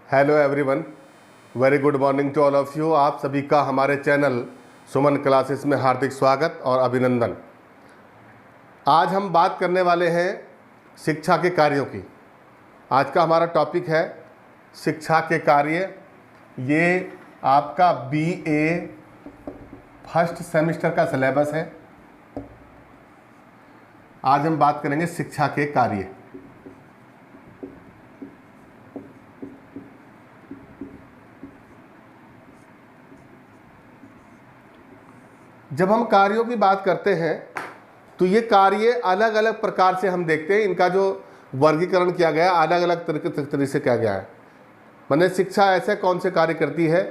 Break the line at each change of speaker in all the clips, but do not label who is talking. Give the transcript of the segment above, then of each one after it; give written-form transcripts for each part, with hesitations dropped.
Hello everyone, very good morning to all of you. आप सभी का हमारे चैनल सुमन क्लासेस में हार्दिक स्वागत और अभिनंदन। आज हम बात करने वाले हैं शिक्षा के कार्यों की। आज का हमारा टॉपिक है शिक्षा के कार्य। ये आपका BA फर्स्ट सेमेस्टर का सिलेबस है। आज हम बात करेंगे शिक्षा के कार्य। जब हम कार्यों की बात करते हैं तो ये कार्य अलग अलग प्रकार से हम देखते हैं। इनका जो वर्गीकरण किया गया है अलग अलग तरीके से किया गया है। माने शिक्षा ऐसे कौन से कार्य करती है,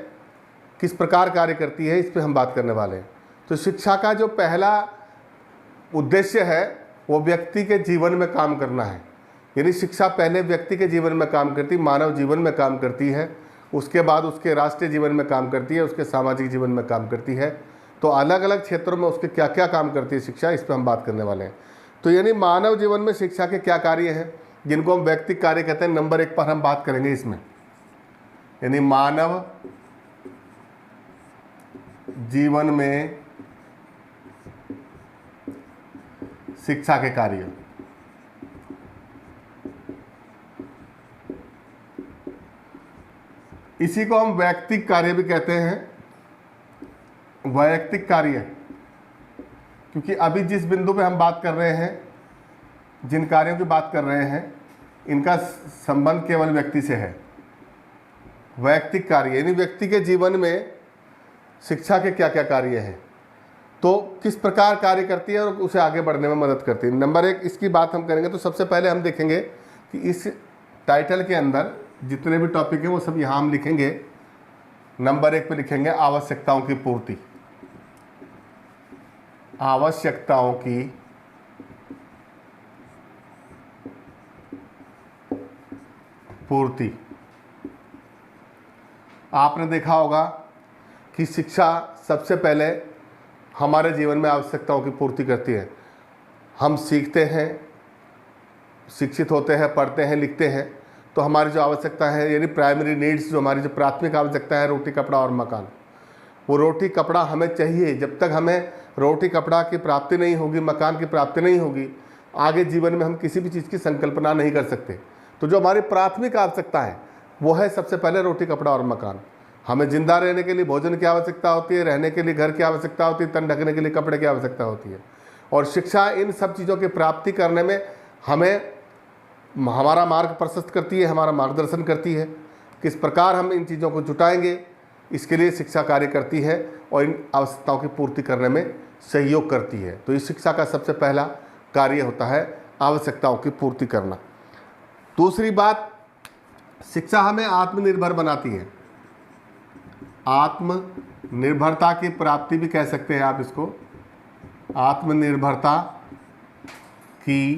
किस प्रकार कार्य करती है, इस पर हम बात करने वाले हैं। तो शिक्षा का जो पहला उद्देश्य है वो व्यक्ति के जीवन में काम करना है। यानी शिक्षा पहले व्यक्ति के जीवन में काम करती, मानव जीवन में काम करती है, उसके बाद उसके राष्ट्रीय जीवन में काम करती है, उसके सामाजिक जीवन में काम करती है। तो अलग अलग क्षेत्रों में उसके क्या क्या काम करती है शिक्षा, इस पर हम बात करने वाले हैं। तो यानी मानव जीवन में शिक्षा के क्या कार्य हैं जिनको हम व्यक्तिक कार्य कहते हैं। नंबर 1 पर हम बात करेंगे इसमें, यानी मानव जीवन में शिक्षा के कार्य। इसी को हम वैयक्तिक कार्य भी कहते हैं, वैयक्तिक कार्य। क्योंकि अभी जिस बिंदु पे हम बात कर रहे हैं, जिन कार्यों की बात कर रहे हैं, इनका संबंध केवल व्यक्ति से है। वैयक्तिक कार्य यानी व्यक्ति के जीवन में शिक्षा के क्या क्या कार्य हैं, तो किस प्रकार कार्य करती है और उसे आगे बढ़ने में मदद करती है। नंबर 1 इसकी बात हम करेंगे तो सबसे पहले हम देखेंगे कि इस टाइटल के अंदर जितने भी टॉपिक हैं वो सब यहाँ हम लिखेंगे। नंबर 1 पे लिखेंगे आवश्यकताओं की पूर्ति। आवश्यकताओं की पूर्ति। आपने देखा होगा कि शिक्षा सबसे पहले हमारे जीवन में आवश्यकताओं की पूर्ति करती है। हम सीखते हैं, शिक्षित होते हैं, पढ़ते हैं, लिखते हैं, तो हमारी जो आवश्यकता है यानी प्राइमरी नीड्स, जो हमारी जो प्राथमिक आवश्यकता है, रोटी कपड़ा और मकान, वो रोटी कपड़ा हमें चाहिए। जब तक हमें रोटी कपड़ा की प्राप्ति नहीं होगी, मकान की प्राप्ति नहीं होगी, आगे जीवन में हम किसी भी चीज़ की संकल्पना नहीं कर सकते। तो जो हमारी प्राथमिक आवश्यकता है वो है सबसे पहले रोटी कपड़ा और मकान। हमें जिंदा रहने के लिए भोजन की आवश्यकता होती है, रहने के लिए घर की आवश्यकता होती है, तन ढकने के लिए कपड़े की आवश्यकता होती है। और शिक्षा इन सब चीज़ों की प्राप्ति करने में हमें हमारा मार्ग प्रशस्त करती है, हमारा मार्गदर्शन करती है। किस प्रकार हम इन चीज़ों को जुटाएंगे, इसके लिए शिक्षा कार्य करती है और इन आवश्यकताओं की पूर्ति करने में सहयोग करती है। तो इस शिक्षा का सबसे पहला कार्य होता है आवश्यकताओं की पूर्ति करना। दूसरी बात, शिक्षा हमें आत्मनिर्भर बनाती है। आत्मनिर्भरता की प्राप्ति भी कह सकते हैं आप इसको, आत्मनिर्भरता की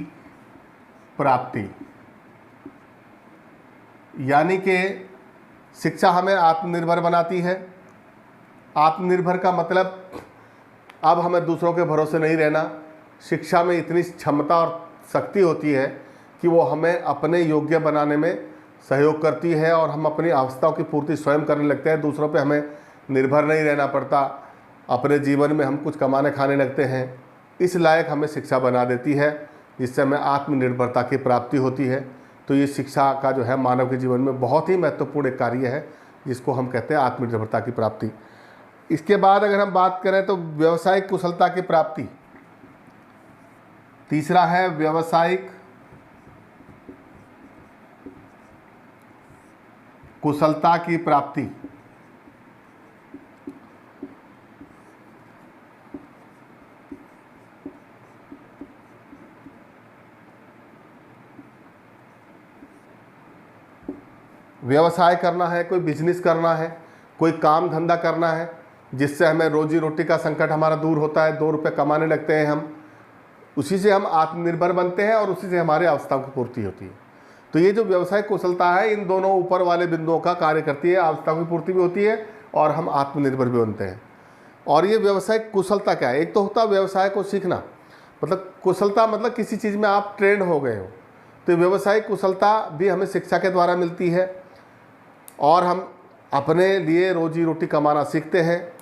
प्राप्ति। यानी कि शिक्षा हमें आत्मनिर्भर बनाती है। आत्मनिर्भर का मतलब अब हमें दूसरों के भरोसे नहीं रहना। शिक्षा में इतनी क्षमता और शक्ति होती है कि वो हमें अपने योग्य बनाने में सहयोग करती है और हम अपनी आवश्यकताओं की पूर्ति स्वयं करने लगते हैं। दूसरों पे हमें निर्भर नहीं रहना पड़ता। अपने जीवन में हम कुछ कमाने खाने लगते हैं। इस लायक हमें शिक्षा बना देती है, जिससे हमें आत्मनिर्भरता की प्राप्ति होती है। तो ये शिक्षा का जो है मानव के जीवन में बहुत ही महत्वपूर्ण एक कार्य है, जिसको हम कहते हैं आत्मनिर्भरता की प्राप्ति। इसके बाद अगर हम बात करें तो व्यावसायिक कुशलता की प्राप्ति। तीसरा है व्यावसायिक कुशलता की प्राप्ति। व्यवसाय करना है, कोई बिजनेस करना है, कोई काम धंधा करना है, जिससे हमें रोजी रोटी का संकट हमारा दूर होता है, 2 रुपये कमाने लगते हैं हम, उसी से हम आत्मनिर्भर बनते हैं और उसी से हमारी आवश्यकताओं की पूर्ति होती है। तो ये जो व्यवसायिक कुशलता है इन दोनों ऊपर वाले बिंदुओं का कार्य करती है। आवश्यकताओं की पूर्ति भी होती है और हम आत्मनिर्भर भी बनते हैं। और ये व्यवसायिक कुशलता क्या है? एक तो होता है व्यवसाय को सीखना, मतलब कुशलता मतलब किसी चीज़ में आप ट्रेंड हो गए हो। तो व्यवसायिक कुशलता भी हमें शिक्षा के द्वारा मिलती है। और हम अपने लिए रोजी रोटी कमाना सीखते हैं,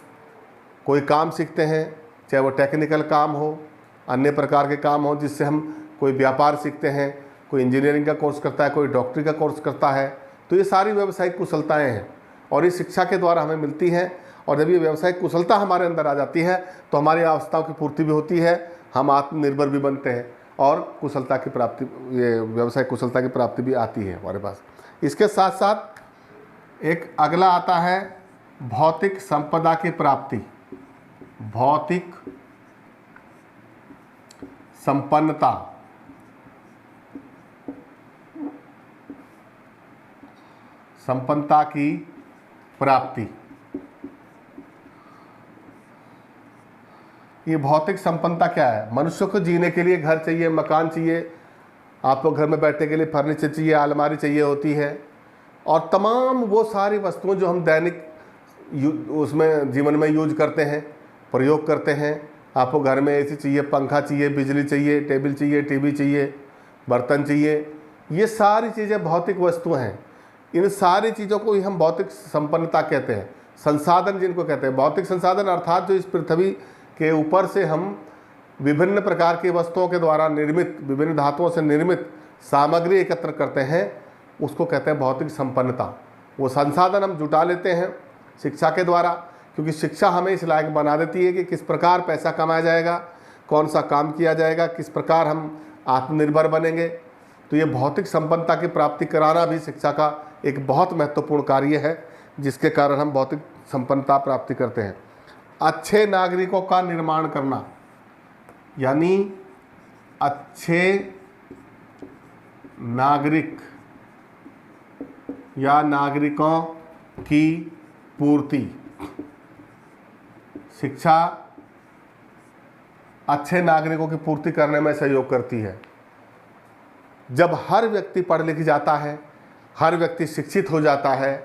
कोई काम सीखते हैं, चाहे वो टेक्निकल काम हो, अन्य प्रकार के काम हो, जिससे हम कोई व्यापार सीखते हैं, कोई इंजीनियरिंग का कोर्स करता है, कोई डॉक्टरी का कोर्स करता है। तो ये सारी व्यावसायिक कुशलताएं हैं और इस शिक्षा के द्वारा हमें मिलती हैं। और जब ये व्यावसायिक कुशलता हमारे अंदर आ जाती है तो हमारी आवश्यकताओं की पूर्ति भी होती है, हम आत्मनिर्भर भी बनते हैं और कुशलता की प्राप्ति, ये व्यावसायिक कुशलता की प्राप्ति भी आती है हमारे पास। इसके साथ साथ एक अगला आता है भौतिक संपदा की प्राप्ति, भौतिक संपन्नता। संपन्नता की प्राप्ति, ये भौतिक संपन्नता क्या है? मनुष्य को जीने के लिए घर चाहिए, मकान चाहिए, आपको घर में बैठने के लिए फर्नीचर चाहिए, अलमारी चाहिए होती है, और तमाम वो सारी वस्तुएं जो हम दैनिक उसमें जीवन में यूज करते हैं, प्रयोग करते हैं। आपको घर में एसी चाहिए, पंखा चाहिए, बिजली चाहिए, टेबल चाहिए, टीवी चाहिए, बर्तन चाहिए, ये सारी चीज़ें भौतिक वस्तुएं हैं। इन सारी चीज़ों को ही हम भौतिक संपन्नता कहते हैं, संसाधन जिनको कहते हैं। भौतिक संसाधन अर्थात जो इस पृथ्वी के ऊपर से हम विभिन्न प्रकार की वस्तुओं के द्वारा निर्मित, विभिन्न धातुओं से निर्मित सामग्री एकत्र करते हैं, उसको कहते हैं भौतिक संपन्नता। वो संसाधन हम जुटा लेते हैं शिक्षा के द्वारा, क्योंकि शिक्षा हमें इस लायक बना देती है कि किस प्रकार पैसा कमाया जाएगा, कौन सा काम किया जाएगा, किस प्रकार हम आत्मनिर्भर बनेंगे। तो ये भौतिक संपन्नता की प्राप्ति कराना भी शिक्षा का एक बहुत महत्वपूर्ण कार्य है, जिसके कारण हम भौतिक संपन्नता प्राप्ति करते हैं। अच्छे नागरिकों का निर्माण करना, यानी अच्छे नागरिक या नागरिकों की पूर्ति। शिक्षा अच्छे नागरिकों की पूर्ति करने में सहयोग करती है। जब हर व्यक्ति पढ़ लिख जाता है, हर व्यक्ति शिक्षित हो जाता है,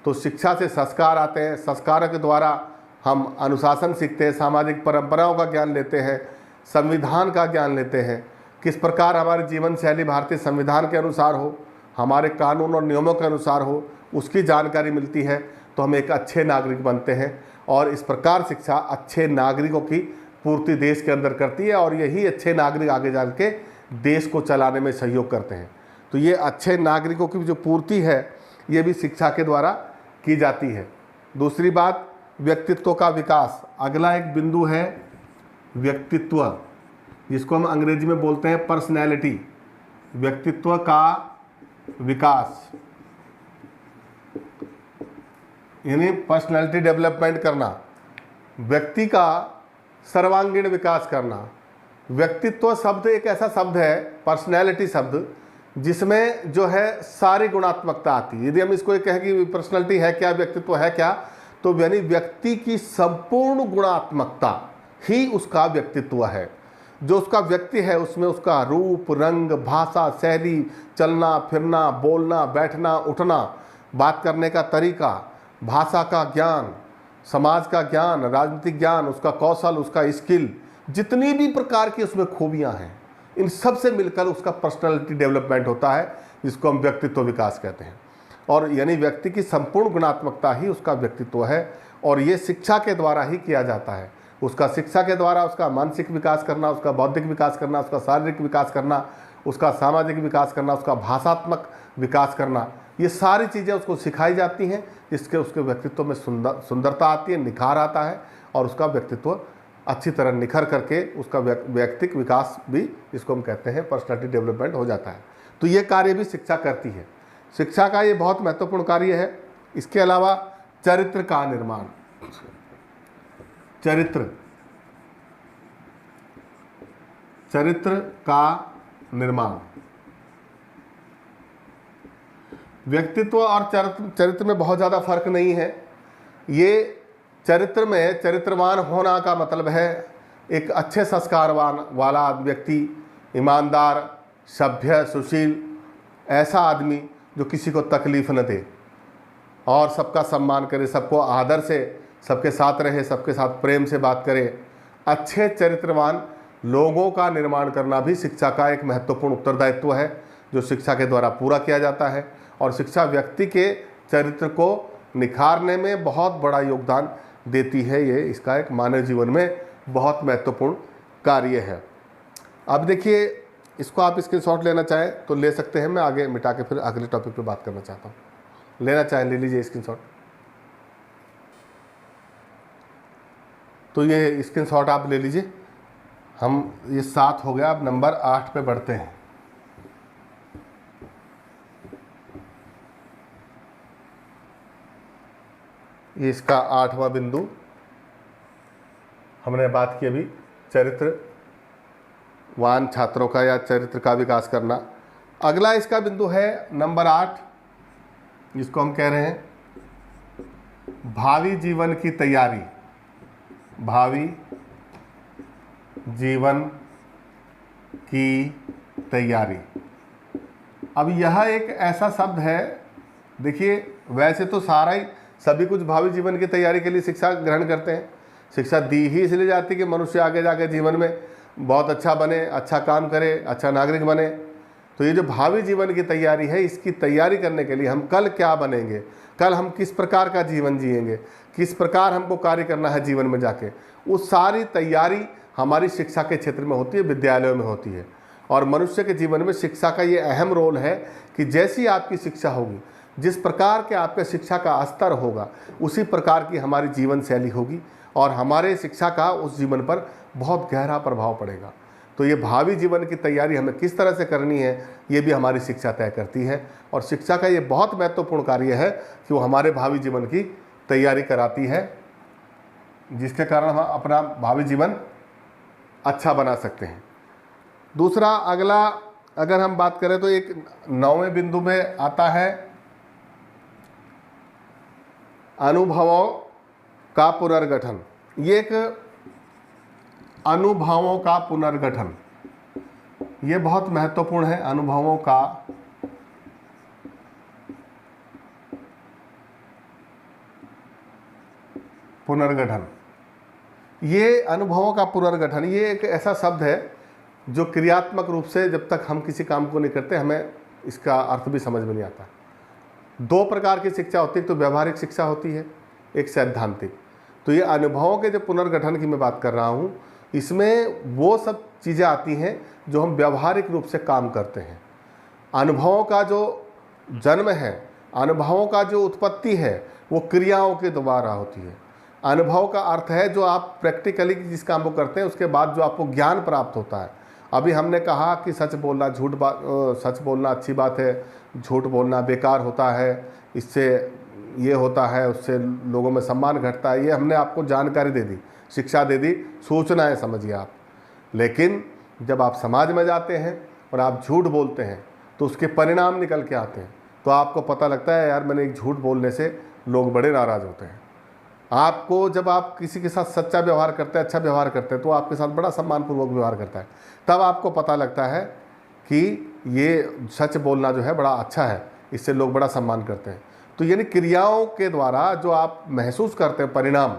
तो शिक्षा से संस्कार आते हैं। संस्कारों के द्वारा हम अनुशासन सीखते हैं, सामाजिक परंपराओं का ज्ञान लेते हैं, संविधान का ज्ञान लेते हैं, किस प्रकार हमारी जीवन शैली भारतीय संविधान के अनुसार हो, हमारे कानून और नियमों के अनुसार हो, उसकी जानकारी मिलती है। तो हम एक अच्छे नागरिक बनते हैं और इस प्रकार शिक्षा अच्छे नागरिकों की पूर्ति देश के अंदर करती है, और यही अच्छे नागरिक आगे जा के देश को चलाने में सहयोग करते हैं। तो ये अच्छे नागरिकों की जो पूर्ति है, ये भी शिक्षा के द्वारा की जाती है। दूसरी बात, व्यक्तित्व का विकास। अगला एक बिंदु है व्यक्तित्व, जिसको हम अंग्रेजी में बोलते हैं पर्सनैलिटी। व्यक्तित्व का विकास यानी पर्सनैलिटी डेवलपमेंट करना, व्यक्ति का सर्वांगीण विकास करना। व्यक्तित्व शब्द एक ऐसा शब्द है, पर्सनैलिटी शब्द, जिसमें जो है सारी गुणात्मकता आती है। यदि हम इसको कहें कि पर्सनैलिटी है क्या, व्यक्तित्व है क्या, तो यानी व्यक्ति की संपूर्ण गुणात्मकता ही उसका व्यक्तित्व है। जो उसका व्यक्ति है उसमें उसका रूप, रंग, भाषा, शैली, चलना फिरना, बोलना, बैठना, उठना, बात करने का तरीका, भाषा का ज्ञान, समाज का ज्ञान, राजनीतिक ज्ञान, उसका कौशल, उसका स्किल, जितनी भी प्रकार की उसमें खूबियां हैं, इन सब से मिलकर उसका पर्सनालिटी डेवलपमेंट होता है, जिसको हम व्यक्तित्व विकास कहते हैं। और यानी व्यक्ति की संपूर्ण गुणात्मकता ही उसका व्यक्तित्व है, और ये शिक्षा के द्वारा ही किया जाता है। उसका शिक्षा के द्वारा उसका मानसिक विकास करना, उसका बौद्धिक विकास करना, उसका शारीरिक विकास करना, उसका सामाजिक विकास करना, उसका भाषात्मक विकास करना, ये सारी चीज़ें उसको सिखाई जाती हैं, जिसके उसके व्यक्तित्व में सुंदरता आती है, निखार आता है, और उसका व्यक्तित्व अच्छी तरह निखर करके उसका व्यक्तिक विकास भी, जिसको हम कहते हैं पर्सनैलिटी डेवलपमेंट, हो जाता है। तो ये कार्य भी शिक्षा करती है। शिक्षा का ये बहुत महत्वपूर्ण कार्य है। इसके अलावा चरित्र का निर्माण, चरित्र का निर्माण। व्यक्तित्व और चरित्र में बहुत ज़्यादा फर्क नहीं है। ये चरित्र में चरित्रवान होना का मतलब है एक अच्छे संस्कारवान वाला व्यक्ति, ईमानदार, सभ्य, सुशील, ऐसा आदमी जो किसी को तकलीफ न दे और सबका सम्मान करे, सबको आदर से सबके साथ रहे, सबके साथ प्रेम से बात करे। अच्छे चरित्रवान लोगों का निर्माण करना भी शिक्षा का एक महत्वपूर्ण उत्तरदायित्व है, जो शिक्षा के द्वारा पूरा किया जाता है। और शिक्षा व्यक्ति के चरित्र को निखारने में बहुत बड़ा योगदान देती है। ये इसका एक मानव जीवन में बहुत महत्वपूर्ण कार्य है। अब देखिए, इसको आप स्क्रीनशॉट लेना चाहें तो ले सकते हैं, मैं आगे मिटा के फिर अगले टॉपिक पे बात करना चाहता हूँ। लेना चाहें ले लीजिए स्क्रीनशॉट। तो ये स्क्रीनशॉट आप ले लीजिए। हम ये 7 हो गया, अब नंबर 8 पे बढ़ते हैं। ये इसका 8वां बिंदु हमने बात की अभी, चरित्रवान छात्रों का या चरित्र का विकास करना। अगला इसका बिंदु है नंबर 8, जिसको हम कह रहे हैं भावी जीवन की तैयारी। भावी जीवन की तैयारी। अब यह एक ऐसा शब्द है, देखिए वैसे तो सारा ही सभी कुछ भावी जीवन की तैयारी के लिए शिक्षा ग्रहण करते हैं। शिक्षा दी ही इसलिए जाती है कि मनुष्य आगे जाके जीवन में बहुत अच्छा बने, अच्छा काम करे, अच्छा नागरिक बने। तो ये जो भावी जीवन की तैयारी है, इसकी तैयारी करने के लिए हम कल क्या बनेंगे, कल हम किस प्रकार का जीवन जिएंगे, किस प्रकार हमको कार्य करना है जीवन में जाके, वो सारी तैयारी हमारी शिक्षा के क्षेत्र में होती है, विद्यालयों में होती है। और मनुष्य के जीवन में शिक्षा का ये अहम रोल है कि जैसी आपकी शिक्षा होगी, जिस प्रकार के आपके शिक्षा का स्तर होगा, उसी प्रकार की हमारी जीवन शैली होगी और हमारे शिक्षा का उस जीवन पर बहुत गहरा प्रभाव पड़ेगा। तो ये भावी जीवन की तैयारी हमें किस तरह से करनी है, ये भी हमारी शिक्षा तय करती है। और शिक्षा का ये बहुत महत्वपूर्ण कार्य है कि वो हमारे भावी जीवन की तैयारी कराती है, जिसके कारण हम अपना भावी जीवन अच्छा बना सकते हैं। दूसरा, अगला अगर हम बात करें तो एक 9वें बिंदु में आता है अनुभवों का पुनर्गठन। ये एक अनुभवों का पुनर्गठन, ये बहुत महत्वपूर्ण है। अनुभवों का पुनर्गठन, ये अनुभवों का पुनर्गठन, ये एक ऐसा शब्द है जो क्रियात्मक रूप से जब तक हम किसी काम को नहीं करते हमें इसका अर्थ भी समझ में नहीं आता। 2 प्रकार की शिक्षा होती है, एक तो व्यवहारिक शिक्षा होती है, एक सैद्धांतिक। तो ये अनुभवों के जो पुनर्गठन की मैं बात कर रहा हूँ, इसमें वो सब चीज़ें आती हैं जो हम व्यवहारिक रूप से काम करते हैं। अनुभवों का जो जन्म है, अनुभवों का जो उत्पत्ति है, वो क्रियाओं के द्वारा होती है। अनुभव का अर्थ है जो आप प्रैक्टिकली जिस काम को करते हैं उसके बाद जो आपको ज्ञान प्राप्त होता है। अभी हमने कहा कि सच बोलना सच बोलना अच्छी बात है, झूठ बोलना बेकार होता है, इससे ये होता है, उससे लोगों में सम्मान घटता है। ये हमने आपको जानकारी दे दी, शिक्षा दे दी, सूचनाएं समझिए आप। लेकिन जब आप समाज में जाते हैं और आप झूठ बोलते हैं तो उसके परिणाम निकल के आते हैं, तो आपको पता लगता है यार मैंने एक झूठ बोलने से लोग बड़े नाराज़ होते हैं। आपको जब आप किसी के साथ सच्चा व्यवहार करते हैं, अच्छा व्यवहार करते हैं, तो आपके साथ बड़ा सम्मानपूर्वक व्यवहार करता है, तब आपको पता लगता है कि ये सच बोलना जो है बड़ा अच्छा है, इससे लोग बड़ा सम्मान करते हैं। तो यानी क्रियाओं के द्वारा जो आप महसूस करते हैं परिणाम,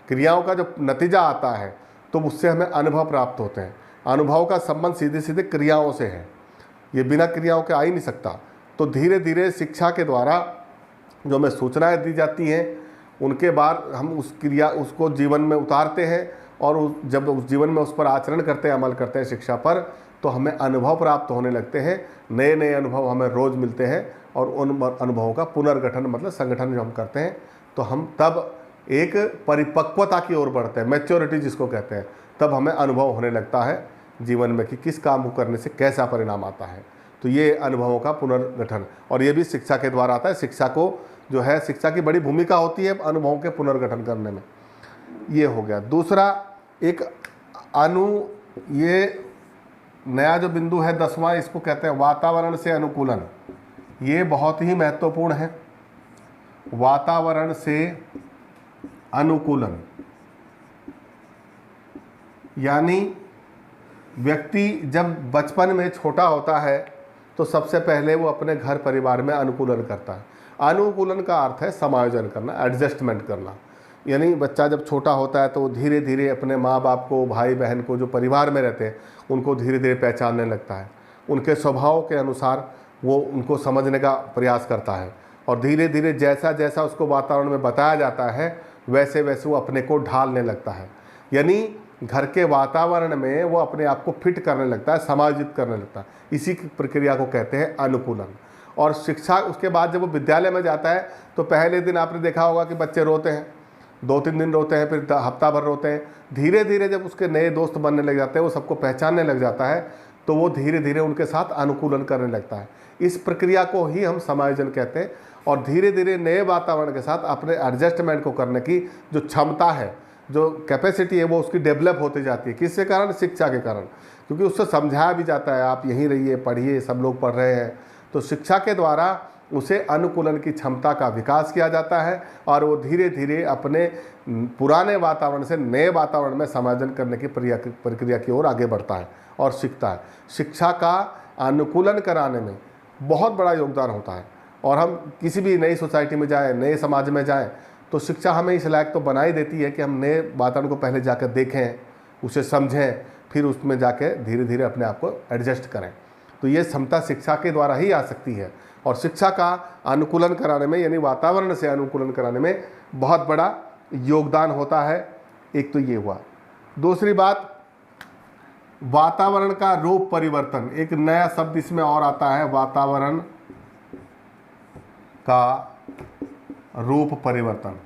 क्रियाओं का जो नतीजा आता है, तो उससे हमें अनुभव प्राप्त होते हैं। अनुभव का संबंध सीधे सीधे क्रियाओं से है, ये बिना क्रियाओं के आ ही नहीं सकता। तो धीरे धीरे शिक्षा के द्वारा जो हमें सूचनाएं दी जाती हैं, उनके बाद हम उसको जीवन में उतारते हैं और जब उस जीवन में उस पर आचरण करते हैं, अमल करते हैं शिक्षा पर, तो हमें अनुभव प्राप्त होने लगते हैं। नए नए अनुभव हमें रोज़ मिलते हैं और उन अनुभवों का पुनर्गठन मतलब संगठन जो हम करते हैं, तो हम तब एक परिपक्वता की ओर बढ़ते हैं, मैच्योरिटी जिसको कहते हैं। तब हमें अनुभव होने लगता है जीवन में कि किस काम को करने से कैसा परिणाम आता है। तो ये अनुभवों का पुनर्गठन, और ये भी शिक्षा के द्वारा आता है। शिक्षा को जो है, शिक्षा की बड़ी भूमिका होती है अनुभवों के पुनर्गठन करने में। ये हो गया। दूसरा एक ये नया जो बिंदु है 10वां, इसको कहते हैं वातावरण से अनुकूलन। ये बहुत ही महत्वपूर्ण है, वातावरण से अनुकूलन। यानी व्यक्ति जब बचपन में छोटा होता है तो सबसे पहले वो अपने घर परिवार में अनुकूलन करता है। अनुकूलन का अर्थ है समायोजन करना, एडजस्टमेंट करना। यानी बच्चा जब छोटा होता है तो वो धीरे धीरे अपने माँ बाप को, भाई बहन को, जो परिवार में रहते हैं उनको धीरे धीरे पहचानने लगता है। उनके स्वभाव के अनुसार वो उनको समझने का प्रयास करता है और धीरे धीरे जैसा जैसा उसको वातावरण में बताया जाता है वैसे वैसे वो अपने को ढालने लगता है, यानी घर के वातावरण में वो अपने आप को फिट करने लगता है, समायोजित करने लगता है। इसी की प्रक्रिया को कहते हैं अनुकूलन। और शिक्षा उसके बाद जब वो विद्यालय में जाता है तो पहले दिन आपने देखा होगा कि बच्चे रोते हैं, 2-3 दिन रोते हैं, फिर हफ्ता भर रोते हैं। धीरे धीरे जब उसके नए दोस्त बनने लग जाते हैं, वो सबको पहचानने लग जाता है, तो वो धीरे धीरे उनके साथ अनुकूलन करने लगता है। इस प्रक्रिया को ही हम समायोजन कहते हैं। और धीरे धीरे नए वातावरण के साथ अपने एडजस्टमेंट को करने की जो क्षमता है, जो कैपेसिटी है, वो उसकी डेवलप होती जाती है। किसके कारण? शिक्षा के कारण, क्योंकि उससे समझाया भी जाता है आप यहीं रहिए, पढ़िए, सब लोग पढ़ रहे हैं। तो शिक्षा के द्वारा उसे अनुकूलन की क्षमता का विकास किया जाता है और वो धीरे धीरे अपने पुराने वातावरण से नए वातावरण में समायोजन करने की प्रक्रिया की ओर आगे बढ़ता है और सीखता है। शिक्षा का अनुकूलन कराने में बहुत बड़ा योगदान होता है। और हम किसी भी नई सोसाइटी में जाएं, नए समाज में जाएं, तो शिक्षा हमें इस लायक तो बना ही देती है कि हम नए वातावरण को पहले जाकर देखें, उसे समझें, फिर उसमें जाके धीरे धीरे अपने आप को एडजस्ट करें। तो ये क्षमता शिक्षा के द्वारा ही आ सकती है। और शिक्षा का अनुकूलन कराने में, यानी वातावरण से अनुकूलन कराने में बहुत बड़ा योगदान होता है। एक तो ये हुआ। दूसरी बात, वातावरण का रूप परिवर्तन। एक नया शब्द इसमें और आता है, वातावरण का रूप परिवर्तन।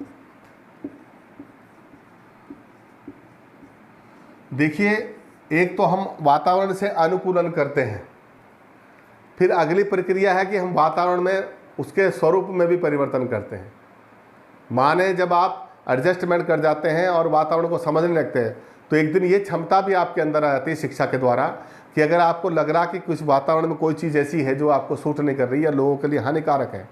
देखिए, एक तो हम वातावरण से अनुकूलन करते हैं, फिर अगली प्रक्रिया है कि हम वातावरण में उसके स्वरूप में भी परिवर्तन करते हैं। माने जब आप एडजस्टमेंट कर जाते हैं और वातावरण को समझने लगते हैं, तो एक दिन ये क्षमता भी आपके अंदर आ जाती है शिक्षा के द्वारा कि अगर आपको लग रहा कि कुछ वातावरण में कोई चीज़ ऐसी है जो आपको सूट नहीं कर रही या लोगों के लिए हानिकारक है,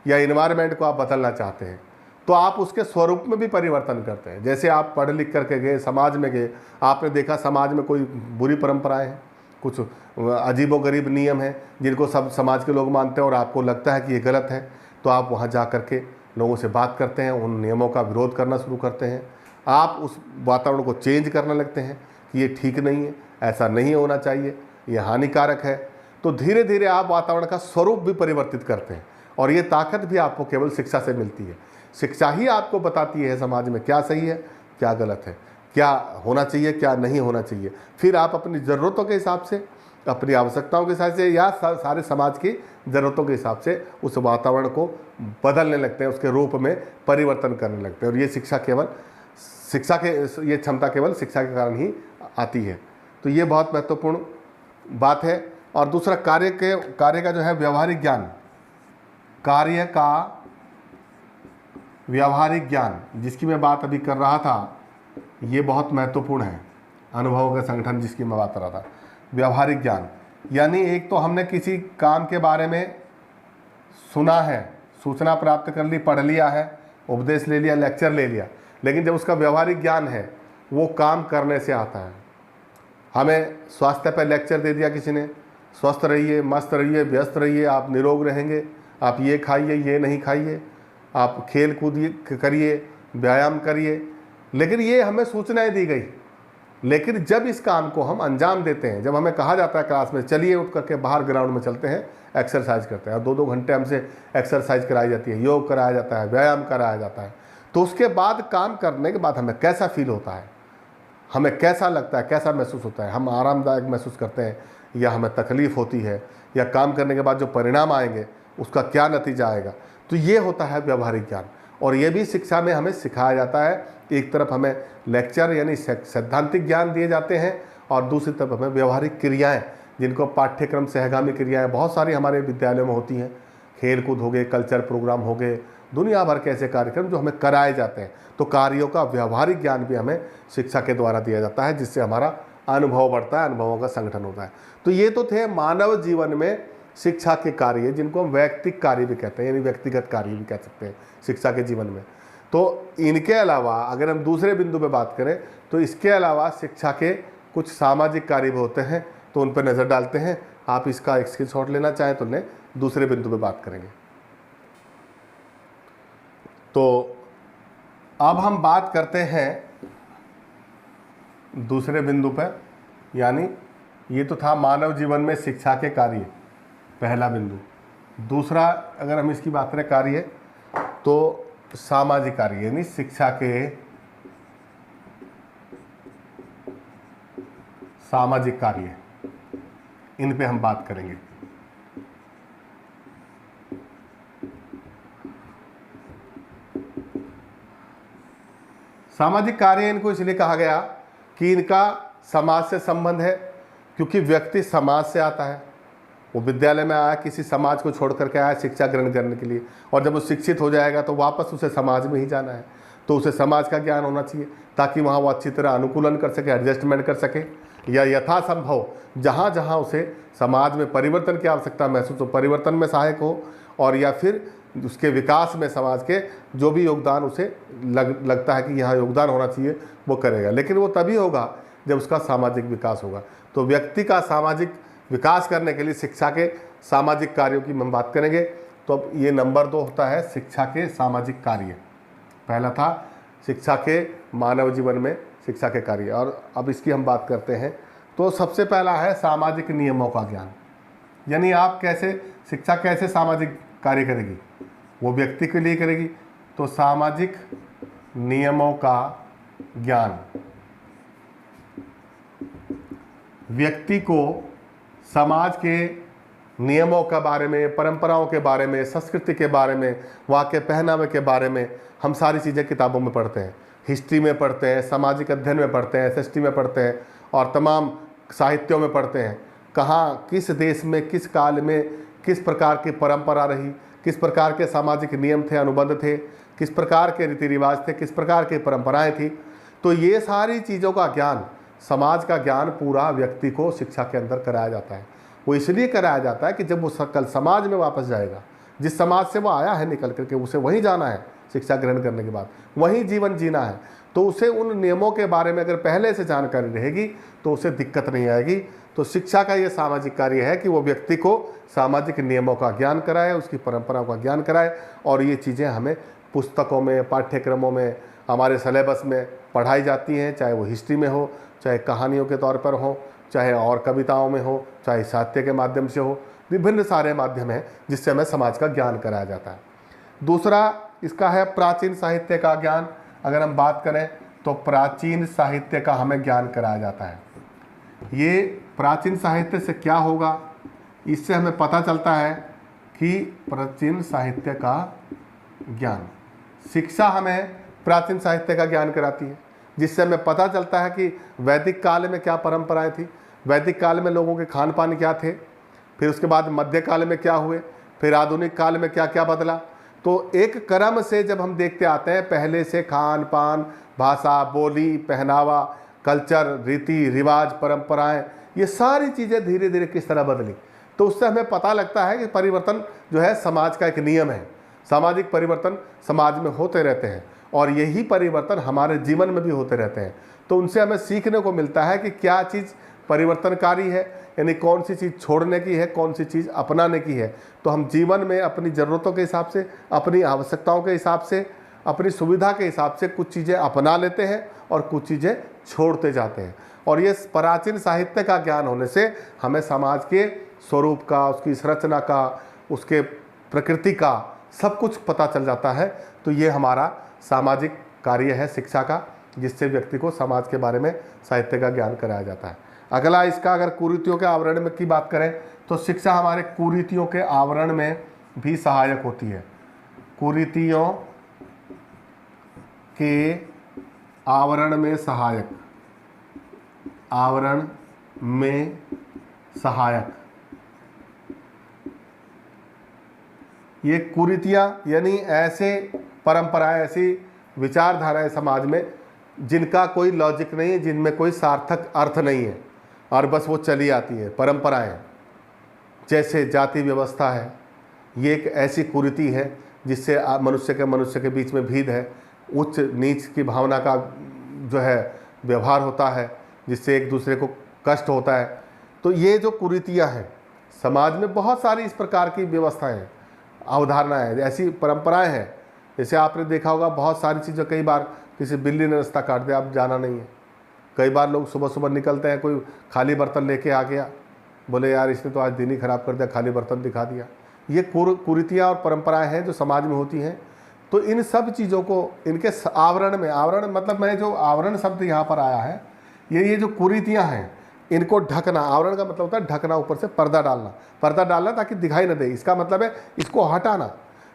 या इन्वायरमेंट को आप बदलना चाहते हैं, तो आप उसके स्वरूप में भी परिवर्तन करते हैं। जैसे आप पढ़ लिख करके गए, समाज में गए, आपने देखा समाज में कोई बुरी परंपराएं हैं, कुछ अजीबोगरीब नियम हैं जिनको सब समाज के लोग मानते हैं और आपको लगता है कि ये गलत है, तो आप वहाँ जा कर के लोगों से बात करते हैं, उन नियमों का विरोध करना शुरू करते हैं। आप उस वातावरण को चेंज करने लगते हैं कि ये ठीक नहीं है, ऐसा नहीं होना चाहिए, ये हानिकारक है। तो धीरे धीरे आप वातावरण का स्वरूप भी परिवर्तित करते हैं। और ये ताकत भी आपको केवल शिक्षा से मिलती है। शिक्षा ही आपको बताती है समाज में क्या सही है, क्या गलत है, क्या होना चाहिए, क्या नहीं होना चाहिए। फिर आप अपनी ज़रूरतों के हिसाब से, अपनी आवश्यकताओं के हिसाब से, या सारे समाज की ज़रूरतों के हिसाब से उस वातावरण को बदलने लगते हैं, उसके रूप में परिवर्तन करने लगते हैं। और ये ये क्षमता केवल शिक्षा के कारण ही आती है। तो ये बहुत महत्वपूर्ण बात है। और दूसरा, कार्य का जो है व्यवहारिक ज्ञान, कार्य का व्यवहारिक ज्ञान जिसकी मैं बात अभी कर रहा था, ये बहुत महत्वपूर्ण है। अनुभवों का संगठन जिसकी मैं बात कर रहा था, व्यवहारिक ज्ञान, यानी एक तो हमने किसी काम के बारे में सुना है, सूचना प्राप्त कर ली, पढ़ लिया है, उपदेश ले लिया, लेक्चर ले लिया, लेकिन जब उसका व्यवहारिक ज्ञान है वो काम करने से आता है। हमें स्वास्थ्य पर लेक्चर दे दिया किसी ने, स्वस्थ रहिए, मस्त रहिए, व्यस्त रहिए, आप निरोग रहेंगे, आप ये खाइए, ये नहीं खाइए, आप खेल कूदिए करिए, व्यायाम करिए, लेकिन ये हमें सूचनाएं दी गई। लेकिन जब इस काम को हम अंजाम देते हैं, जब हमें कहा जाता है क्लास में चलिए उठ करके बाहर ग्राउंड में चलते हैं, एक्सरसाइज करते हैं, और 2-2 घंटे हमसे एक्सरसाइज कराई जाती है, योग कराया जाता है, व्यायाम कराया जाता है, तो उसके बाद काम करने के बाद हमें कैसा फील होता है, हमें कैसा लगता है, कैसा महसूस होता है, हम आरामदायक महसूस करते हैं या हमें तकलीफ़ होती है, या काम करने के बाद जो परिणाम आएंगे उसका क्या नतीजा आएगा। तो ये होता है व्यवहारिक ज्ञान। और ये भी शिक्षा में हमें सिखाया जाता है। एक तरफ हमें लेक्चर यानी सैद्धांतिक ज्ञान दिए जाते हैं, और दूसरी तरफ हमें व्यवहारिक क्रियाएं, जिनको पाठ्यक्रम सहगामी क्रियाएं बहुत सारी हमारे विद्यालयों में होती हैं, खेल कूद हो गए, कल्चर प्रोग्राम हो गए, दुनिया भर के ऐसे कार्यक्रम जो हमें कराए जाते हैं। तो कार्यों का व्यवहारिक ज्ञान भी हमें शिक्षा के द्वारा दिया जाता है, जिससे हमारा अनुभव बढ़ता है, अनुभवों का संगठन होता है। तो ये तो थे मानव जीवन में शिक्षा के कार्य, जिनको हम वैयक्तिक कार्य भी कहते हैं, यानी व्यक्तिगत कार्य भी कह सकते हैं शिक्षा के जीवन में। तो इनके अलावा अगर हम दूसरे बिंदु पे बात करें, तो इसके अलावा शिक्षा के कुछ सामाजिक कार्य भी होते हैं, तो उन पर नज़र डालते हैं। आप इसका एक स्क्रीनशॉट लेना चाहें तो लें, दूसरे बिंदु पे बात करेंगे। तो अब हम बात करते हैं दूसरे बिंदु पर, यानी ये तो था मानव जीवन में शिक्षा के कार्य, पहला बिंदु। दूसरा अगर हम इसकी बात करें कार्य, तो सामाजिक कार्य यानी शिक्षा के सामाजिक कार्य, इन पे हम बात करेंगे। सामाजिक कार्य इनको इसलिए कहा गया कि इनका समाज से संबंध है, क्योंकि व्यक्ति समाज से आता है। वो विद्यालय में आया, किसी समाज को छोड़ करके आया शिक्षा ग्रहण करने के लिए, और जब वो शिक्षित हो जाएगा तो वापस उसे समाज में ही जाना है। तो उसे समाज का ज्ञान होना चाहिए ताकि वहाँ वो अच्छी तरह अनुकूलन कर सके, एडजस्टमेंट कर सके, या यथासंभव जहाँ जहाँ उसे समाज में परिवर्तन की आवश्यकता महसूस हो, परिवर्तन में सहायक हो, और या फिर उसके विकास में समाज के जो भी योगदान उसे लगता है कि यहाँ योगदान होना चाहिए वो करेगा। लेकिन वो तभी होगा जब उसका सामाजिक विकास होगा। तो व्यक्ति का सामाजिक विकास करने के लिए शिक्षा के सामाजिक कार्यों की हम बात करेंगे। तो अब ये नंबर 2 होता है शिक्षा के सामाजिक कार्य। पहला था शिक्षा के मानव जीवन में शिक्षा के कार्य, और अब इसकी हम बात करते हैं। तो सबसे पहला है सामाजिक नियमों का ज्ञान, यानी आप कैसे शिक्षा कैसे सामाजिक कार्य करेगी, वो व्यक्ति के लिए करेगी। तो सामाजिक नियमों का ज्ञान व्यक्ति को समाज के नियमों के बारे में, परंपराओं के बारे में, संस्कृति के बारे में, वहाँ के पहनावे के बारे में हम सारी चीज़ें किताबों में पढ़ते हैं, हिस्ट्री में पढ़ते हैं, सामाजिक अध्ययन में पढ़ते हैं, एसएसटी में पढ़ते हैं, और तमाम साहित्यों में पढ़ते हैं। कहाँ किस देश में किस काल में किस प्रकार की परंपरा रही, किस प्रकार के सामाजिक नियम थे, अनुबंध थे, किस प्रकार के रीति रिवाज थे, किस प्रकार की परंपराएं थी। तो ये सारी चीज़ों का ज्ञान, समाज का ज्ञान पूरा व्यक्ति को शिक्षा के अंदर कराया जाता है। वो इसलिए कराया जाता है कि जब वो कल समाज में वापस जाएगा, जिस समाज से वो आया है निकल करके, उसे वहीं जाना है शिक्षा ग्रहण करने के बाद, वहीं जीवन जीना है। तो उसे उन नियमों के बारे में अगर पहले से जानकारी रहेगी तो उसे दिक्कत नहीं आएगी। तो शिक्षा का ये सामाजिक कार्य है कि वो व्यक्ति को सामाजिक नियमों का ज्ञान कराए, उसकी परंपराओं का ज्ञान कराए, और ये चीज़ें हमें पुस्तकों में, पाठ्यक्रमों में, हमारे सिलेबस में पढ़ाई जाती हैं, चाहे वो हिस्ट्री में हो, चाहे कहानियों के तौर पर हो, चाहे और कविताओं में हो, चाहे साहित्य के माध्यम से हो। विभिन्न सारे माध्यम हैं जिससे हमें समाज का ज्ञान कराया जाता है। दूसरा इसका है प्राचीन साहित्य का ज्ञान। अगर हम बात करें तो प्राचीन साहित्य का हमें ज्ञान कराया जाता है। ये प्राचीन साहित्य से क्या होगा, इससे हमें पता चलता है कि प्राचीन साहित्य का ज्ञान, शिक्षा हमें प्राचीन साहित्य का ज्ञान कराती है, जिससे हमें पता चलता है कि वैदिक काल में क्या परंपराएं थी, वैदिक काल में लोगों के खान पान क्या थे, फिर उसके बाद मध्यकाल में क्या हुए, फिर आधुनिक काल में क्या क्या बदला। तो एक क्रम से जब हम देखते आते हैं, पहले से खान पान, भाषा, बोली, पहनावा, कल्चर, रीति रिवाज, परंपराएं, ये सारी चीज़ें धीरे धीरे किस तरह बदली। तो उससे हमें पता लगता है कि परिवर्तन जो है समाज का एक नियम है। सामाजिक परिवर्तन समाज में होते रहते हैं, और यही परिवर्तन हमारे जीवन में भी होते रहते हैं। तो उनसे हमें सीखने को मिलता है कि क्या चीज़ परिवर्तनकारी है, यानी कौन सी चीज़ छोड़ने की है, कौन सी चीज़ अपनाने की है। तो हम जीवन में अपनी ज़रूरतों के हिसाब से, अपनी आवश्यकताओं के हिसाब से, अपनी सुविधा के हिसाब से कुछ चीज़ें अपना लेते हैं और कुछ चीज़ें छोड़ते जाते हैं। और ये प्राचीन साहित्य का ज्ञान होने से हमें समाज के स्वरूप का, उसकी संरचना का, उसके प्रकृति का सब कुछ पता चल जाता है। तो ये हमारा सामाजिक कार्य है शिक्षा का, जिससे व्यक्ति को समाज के बारे में साहित्य का ज्ञान कराया जाता है। अगला इसका अगर कुरीतियों के आवरण में की बात करें तो शिक्षा हमारे कुरीतियों के आवरण में भी सहायक होती है। कुरीतियों के आवरण में सहायक, आवरण में सहायक, ये कुरीतियाँ यानी ऐसे परंपराएं, ऐसी विचारधाराएं समाज में जिनका कोई लॉजिक नहीं है, जिनमें कोई सार्थक अर्थ नहीं है और बस वो चली आती है। परंपराएं जैसे जाति व्यवस्था है, ये एक ऐसी कुरीति है जिससे मनुष्य के बीच में भेद है, उच्च नीच की भावना का जो है व्यवहार होता है, जिससे एक दूसरे को कष्ट होता है। तो ये जो कुरीतियाँ हैं समाज में, बहुत सारी इस प्रकार की व्यवस्थाएं, अवधारणाएं, ऐसी परंपराएं हैं। जैसे आपने देखा होगा बहुत सारी चीज़ें, कई बार किसी बिल्ली ने रास्ता काट दिया, आप जाना नहीं है। कई बार लोग सुबह सुबह निकलते हैं, कोई खाली बर्तन लेके आ गया, बोले यार इसने तो आज दिन ही खराब कर दिया, खाली बर्तन दिखा दिया। ये कुरीतियाँ और परंपराएं हैं जो समाज में होती हैं। तो इन सब चीज़ों को इनके आवरण में, आवरण मतलब मैं जो आवरण शब्द यहाँ पर आया है, ये जो कुरीतियाँ हैं इनको ढकना, आवरण का मतलब होता है ढकना, ऊपर से पर्दा डालना ताकि दिखाई न दे। इसका मतलब है इसको हटाना।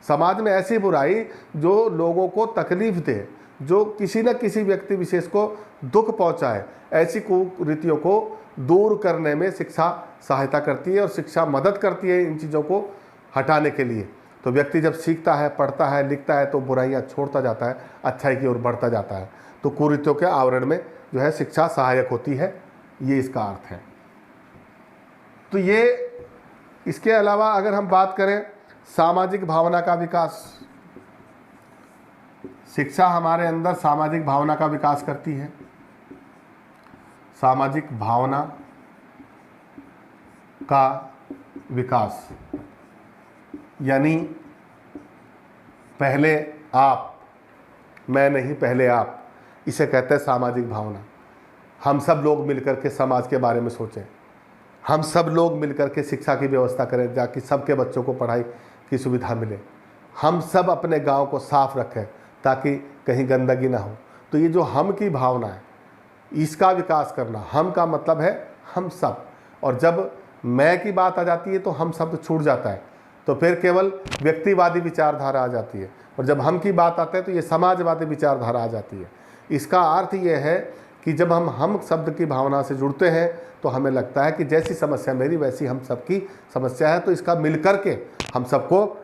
समाज में ऐसी बुराई जो लोगों को तकलीफ दे, जो किसी न किसी व्यक्ति विशेष को दुख पहुंचाए, ऐसी कुरीतियों को दूर करने में शिक्षा सहायता करती है और शिक्षा मदद करती है इन चीज़ों को हटाने के लिए। तो व्यक्ति जब सीखता है, पढ़ता है, लिखता है तो बुराइयाँ छोड़ता जाता है, अच्छाई की ओर बढ़ता जाता है। तो कुरीतियों के आवरण में जो है शिक्षा सहायक होती है, ये इसका अर्थ है। तो ये, इसके अलावा अगर हम बात करें सामाजिक भावना का विकास, शिक्षा हमारे अंदर सामाजिक भावना का विकास करती है। सामाजिक भावना का विकास यानी पहले आप, मैं नहीं पहले आप, इसे कहते हैं सामाजिक भावना। हम सब लोग मिलकर के समाज के बारे में सोचें, हम सब लोग मिलकर के शिक्षा की व्यवस्था करें ताकि सबके बच्चों को पढ़ाई की सुविधा मिले। हम सब अपने गांव को साफ रखें ताकि कहीं गंदगी ना हो। तो ये जो हम की भावना है, इसका विकास करना। हम का मतलब है हम सब, और जब मैं की बात आ जाती है तो हम शब्द छूट जाता है, तो फिर केवल व्यक्तिवादी विचारधारा आ जाती है। और जब हम की बात आते हैं तो ये समाजवादी विचारधारा आ जाती है। इसका अर्थ ये है कि जब हम शब्द की भावना से जुड़ते हैं तो हमें लगता है कि जैसी समस्या मेरी वैसी हम सबकी समस्या है, तो इसका मिलकर के हम सबको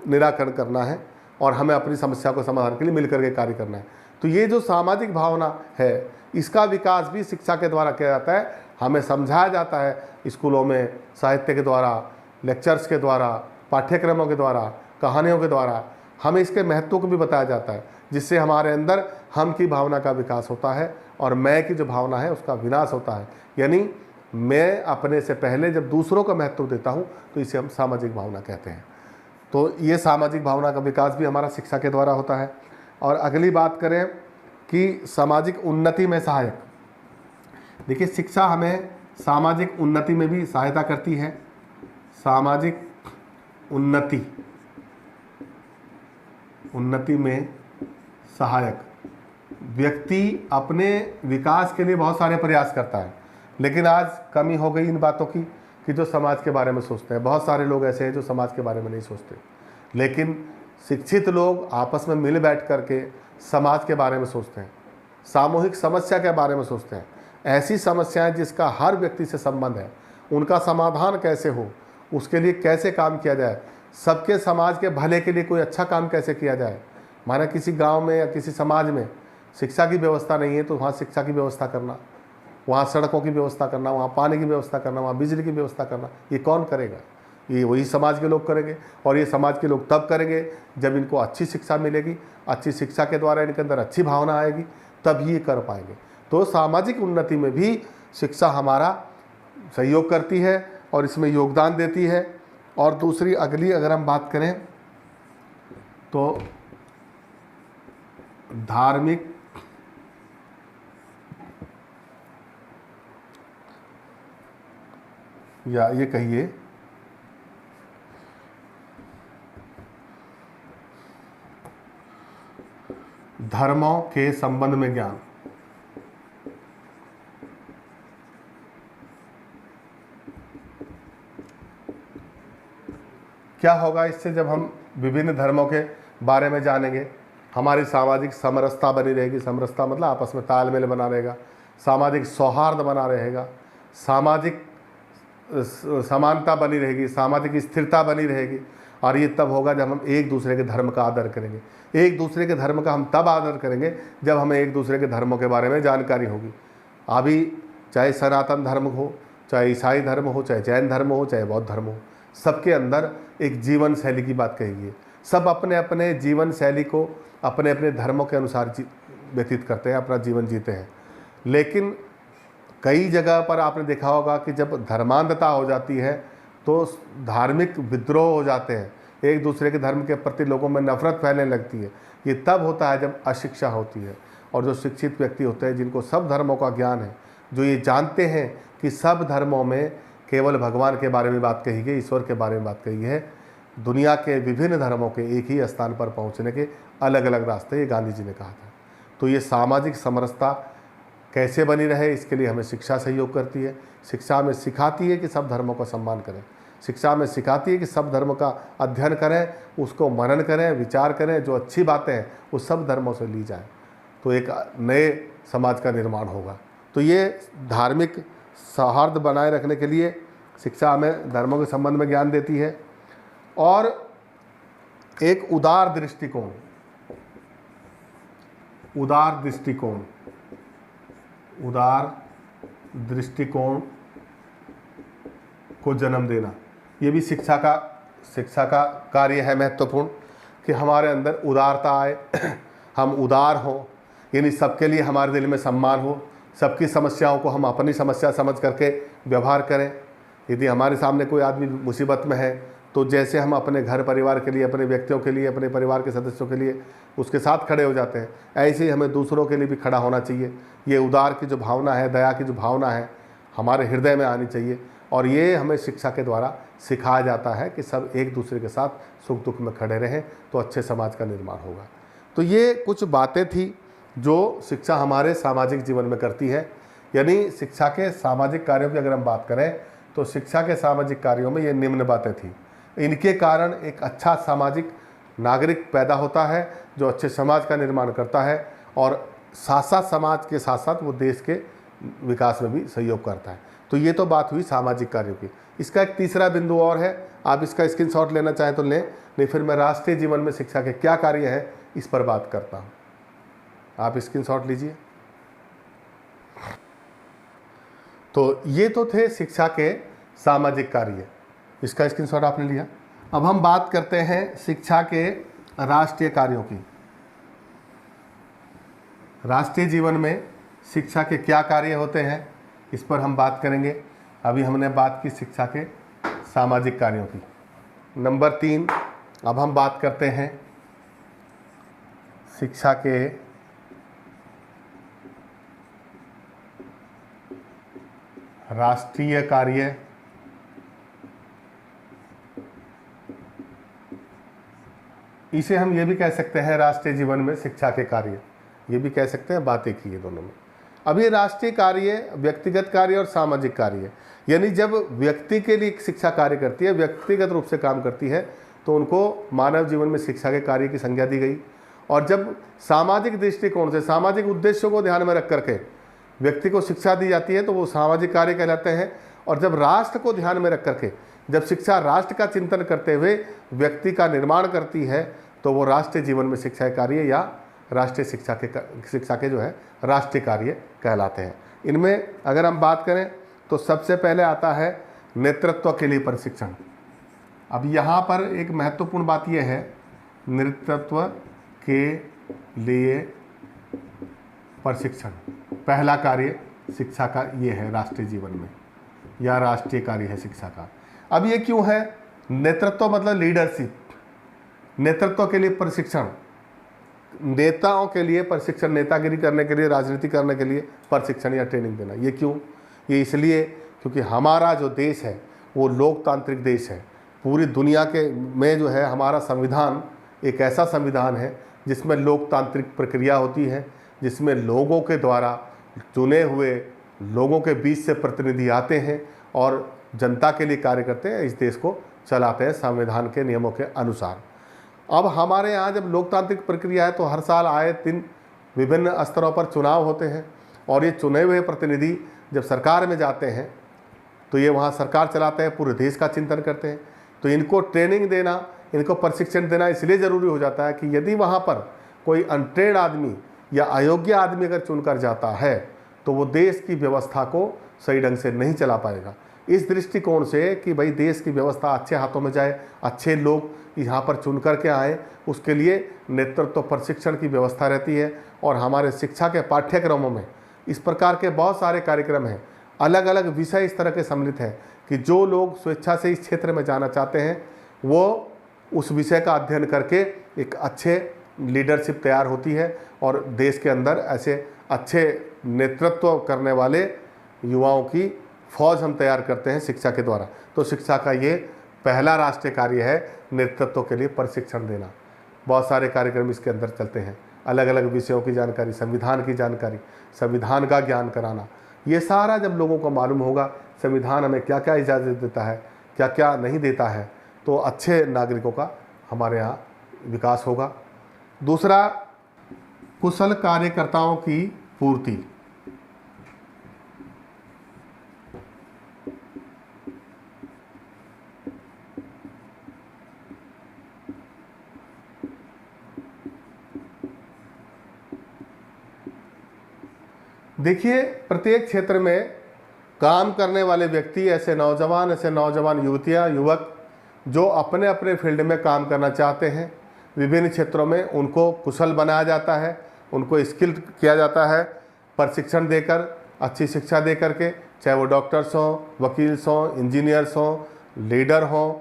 निराकरण करना है और हमें अपनी समस्या को समाधान के लिए मिलकर के कार्य करना है। तो ये जो सामाजिक भावना है, इसका विकास भी शिक्षा के द्वारा किया जाता है। हमें समझाया जाता है स्कूलों में, साहित्य के द्वारा, लेक्चर्स के द्वारा, पाठ्यक्रमों के द्वारा, कहानियों के द्वारा हमें इसके महत्व को भी बताया जाता है, जिससे हमारे अंदर हम की भावना का विकास होता है और मैं की जो भावना है उसका विनाश होता है। यानी मैं अपने से पहले जब दूसरों का महत्व देता हूँ तो इसे हम सामाजिक भावना कहते हैं। तो ये सामाजिक भावना का विकास भी हमारा शिक्षा के द्वारा होता है। और अगली बात करें कि सामाजिक उन्नति में सहायक, देखिए शिक्षा हमें सामाजिक उन्नति में भी सहायता करती है। सामाजिक उन्नति में सहायक, व्यक्ति अपने विकास के लिए बहुत सारे प्रयास करता है, लेकिन आज कमी हो गई इन बातों की कि जो समाज के बारे में सोचते हैं। बहुत सारे लोग ऐसे हैं जो समाज के बारे में नहीं सोचते, लेकिन शिक्षित लोग आपस में मिल बैठ करके समाज के बारे में सोचते हैं, सामूहिक समस्या के बारे में सोचते हैं। ऐसी समस्याएं जिसका हर व्यक्ति से संबंध है, उनका समाधान कैसे हो, उसके लिए कैसे काम किया जाए, सबके समाज के भले के लिए कोई अच्छा काम कैसे किया जाए। माना किसी गांव में या किसी समाज में शिक्षा की व्यवस्था नहीं है तो वहाँ शिक्षा की व्यवस्था करना, वहाँ सड़कों की व्यवस्था करना, वहाँ पानी की व्यवस्था करना, वहाँ बिजली की व्यवस्था करना, ये कौन करेगा? ये वही समाज के लोग करेंगे। और ये समाज के लोग तब करेंगे जब इनको अच्छी शिक्षा मिलेगी, अच्छी शिक्षा के द्वारा इनके अंदर अच्छी भावना आएगी, तब ये कर पाएंगे। तो सामाजिक उन्नति में भी शिक्षा हमारा सहयोग करती है और इसमें योगदान देती है। और दूसरी अगली अगर हम बात करें तो धार्मिक या ये कहिए धर्मों के संबंध में ज्ञान। क्या होगा इससे? जब हम विभिन्न धर्मों के बारे में जानेंगे, हमारी सामाजिक समरसता बनी रहेगी। समरसता मतलब आपस में तालमेल बना रहेगा, सामाजिक सौहार्द बना रहेगा, सामाजिक समानता बनी रहेगी, सामाजिक स्थिरता बनी रहेगी। और ये तब होगा जब हम एक दूसरे के धर्म का आदर करेंगे। एक दूसरे के धर्म का हम तब आदर करेंगे जब हमें एक दूसरे के धर्मों के बारे में जानकारी होगी। अभी चाहे सनातन धर्म हो, चाहे ईसाई धर्म हो, चाहे जैन धर्म हो, चाहे बौद्ध धर्म हो, सबके अंदर एक जीवन शैली की बात कही है। सब अपने अपने जीवन शैली को अपने अपने धर्मों के अनुसार व्यतीत करते हैं, अपना जीवन जीते हैं। लेकिन कई जगह पर आपने देखा होगा कि जब धर्मांधता हो जाती है तो धार्मिक विद्रोह हो जाते हैं, एक दूसरे के धर्म के प्रति लोगों में नफरत फैलने लगती है। ये तब होता है जब अशिक्षा होती है। और जो शिक्षित व्यक्ति होते हैं, जिनको सब धर्मों का ज्ञान है, जो ये जानते हैं कि सब धर्मों में केवल भगवान के बारे में बात कही गई, ईश्वर के बारे में बात कही है, दुनिया के विभिन्न धर्मों के एक ही स्थान पर पहुंचने के अलग अलग रास्ते, ये गांधी जी ने कहा था। तो ये सामाजिक समरसता कैसे बनी रहे, इसके लिए हमें शिक्षा सहयोग करती है। शिक्षा हमें सिखाती है कि सब धर्मों का सम्मान करें, शिक्षा हमें सिखाती है कि सब धर्म का अध्ययन करें, उसको मनन करें, विचार करें, जो अच्छी बातें हैं वो सब धर्मों से ली जाए, तो एक नए समाज का निर्माण होगा। तो ये धार्मिक सौहार्द बनाए रखने के लिए शिक्षा हमें धर्मों के संबंध में ज्ञान देती है। और एक उदार दृष्टिकोण को जन्म देना, ये भी शिक्षा का कार्य है महत्वपूर्ण, कि हमारे अंदर उदारता आए, हम उदार हों, यानी सबके लिए हमारे दिल में सम्मान हो, सबकी समस्याओं को हम अपनी समस्या समझ करके व्यवहार करें। यदि हमारे सामने कोई आदमी मुसीबत में है तो जैसे हम अपने घर परिवार के लिए, अपने व्यक्तियों के लिए, अपने परिवार के सदस्यों के लिए उसके साथ खड़े हो जाते हैं, ऐसे ही हमें दूसरों के लिए भी खड़ा होना चाहिए। ये उदार की जो भावना है, दया की जो भावना है, हमारे हृदय में आनी चाहिए। और ये हमें शिक्षा के द्वारा सिखाया जाता है कि सब एक दूसरे के साथ सुख दुख में खड़े रहें, तो अच्छे समाज का निर्माण होगा। तो ये कुछ बातें थी जो शिक्षा हमारे सामाजिक जीवन में करती है। यानी शिक्षा के सामाजिक कार्यों की अगर हम बात करें तो शिक्षा के सामाजिक कार्यों में ये निम्न बातें थी। इनके कारण एक अच्छा सामाजिक नागरिक पैदा होता है जो अच्छे समाज का निर्माण करता है, और साथ साथ समाज के साथ साथ वो देश के विकास में भी सहयोग करता है। तो ये तो बात हुई सामाजिक कार्यों की। इसका एक तीसरा बिंदु और है, आप इसका स्क्रीनशॉट लेना चाहें तो लें, नहीं फिर मैं राष्ट्रीय जीवन में शिक्षा के क्या कार्य हैं इस पर बात करता हूँ। आप स्क्रीनशॉट लीजिए। तो ये तो थे शिक्षा के सामाजिक कार्य, इसका स्क्रीनशॉट आपने लिया। अब हम बात करते हैं शिक्षा के राष्ट्रीय कार्यों की। राष्ट्रीय जीवन में शिक्षा के क्या कार्य होते हैं इस पर हम बात करेंगे। अभी हमने बात की शिक्षा के सामाजिक कार्यों की। नंबर 3, अब हम बात करते हैं शिक्षा के राष्ट्रीय कार्य। इसे हम ये भी कह सकते हैं राष्ट्रीय जीवन में शिक्षा के कार्य, ये भी कह सकते हैं, बातें की है दोनों में। अब ये राष्ट्रीय कार्य व्यक्तिगत कार्य और सामाजिक कार्य, यानी जब व्यक्ति के लिए शिक्षा कार्य करती है, व्यक्तिगत रूप से काम करती है, तो उनको मानव जीवन में शिक्षा के कार्य की संज्ञा दी गई। और जब सामाजिक दृष्टिकोण से, सामाजिक उद्देश्यों को ध्यान में रख करके व्यक्ति को शिक्षा दी जाती है तो वो सामाजिक कार्य कहलाते हैं। और जब राष्ट्र को ध्यान में रख करके, जब शिक्षा राष्ट्र का चिंतन करते हुए व्यक्ति का निर्माण करती है, तो वो राष्ट्रीय जीवन में शिक्षा कार्य या राष्ट्रीय शिक्षा के जो है राष्ट्रीय कार्य कहलाते हैं। इनमें अगर हम बात करें तो सबसे पहले आता है नेतृत्व के लिए प्रशिक्षण। अब यहाँ पर एक महत्वपूर्ण बात यह है, नेतृत्व के लिए प्रशिक्षण पहला कार्य शिक्षा का ये है राष्ट्रीय जीवन में, या राष्ट्रीय कार्य है शिक्षा का। अब ये क्यों है? नेतृत्व मतलब लीडरशिप, नेतृत्व के लिए प्रशिक्षण, नेताओं के लिए प्रशिक्षण, नेतागिरी करने के लिए, राजनीति करने के लिए प्रशिक्षण या ट्रेनिंग देना। ये क्यों? ये इसलिए क्योंकि हमारा जो देश है वो लोकतांत्रिक देश है। पूरी दुनिया के में जो है हमारा संविधान एक ऐसा संविधान है जिसमें लोकतांत्रिक प्रक्रिया होती है, जिसमें लोगों के द्वारा चुने हुए लोगों के बीच से प्रतिनिधि आते हैं और जनता के लिए कार्य करते हैं, इस देश को चलाते हैं संविधान के नियमों के अनुसार। अब हमारे यहाँ जब लोकतांत्रिक प्रक्रिया है तो हर साल आए दिन विभिन्न स्तरों पर चुनाव होते हैं, और ये चुने हुए प्रतिनिधि जब सरकार में जाते हैं तो ये वहाँ सरकार चलाते हैं, पूरे देश का चिंतन करते हैं। तो इनको ट्रेनिंग देना, इनको प्रशिक्षण देना इसलिए ज़रूरी हो जाता है कि यदि वहाँ पर कोई अनट्रेन्ड आदमी या अयोग्य आदमी अगर चुनकर जाता है तो वो देश की व्यवस्था को सही ढंग से नहीं चला पाएगा। इस दृष्टिकोण से कि भाई देश की व्यवस्था अच्छे हाथों में जाए, अच्छे लोग यहाँ पर चुन कर के आए, उसके लिए नेतृत्व प्रशिक्षण की व्यवस्था रहती है। और हमारे शिक्षा के पाठ्यक्रमों में इस प्रकार के बहुत सारे कार्यक्रम हैं, अलग अलग विषय इस तरह के सम्मिलित हैं कि जो लोग स्वेच्छा से इस क्षेत्र में जाना चाहते हैं वो उस विषय का अध्ययन करके एक अच्छे लीडरशिप तैयार होती है, और देश के अंदर ऐसे अच्छे नेतृत्व करने वाले युवाओं की फौज हम तैयार करते हैं शिक्षा के द्वारा। तो शिक्षा का ये पहला राष्ट्रीय कार्य है नेतृत्व के लिए प्रशिक्षण देना। बहुत सारे कार्यक्रम इसके अंदर चलते हैं, अलग अलग विषयों की जानकारी, संविधान की जानकारी, संविधान का ज्ञान कराना। ये सारा जब लोगों को मालूम होगा संविधान हमें क्या क्या इजाज़त देता है, क्या क्या नहीं देता है, तो अच्छे नागरिकों का हमारे यहाँ विकास होगा। दूसरा, कुशल कार्यकर्ताओं की पूर्ति। देखिए, प्रत्येक क्षेत्र में काम करने वाले व्यक्ति, ऐसे नौजवान युवतियाँ, युवक जो अपने अपने फील्ड में काम करना चाहते हैं, विभिन्न क्षेत्रों में उनको कुशल बनाया जाता है, उनको स्किल किया जाता है प्रशिक्षण देकर, अच्छी शिक्षा दे करके, चाहे वो डॉक्टर्स हों, वकील्स हों, इंजीनियर्स हों, लीडर हों।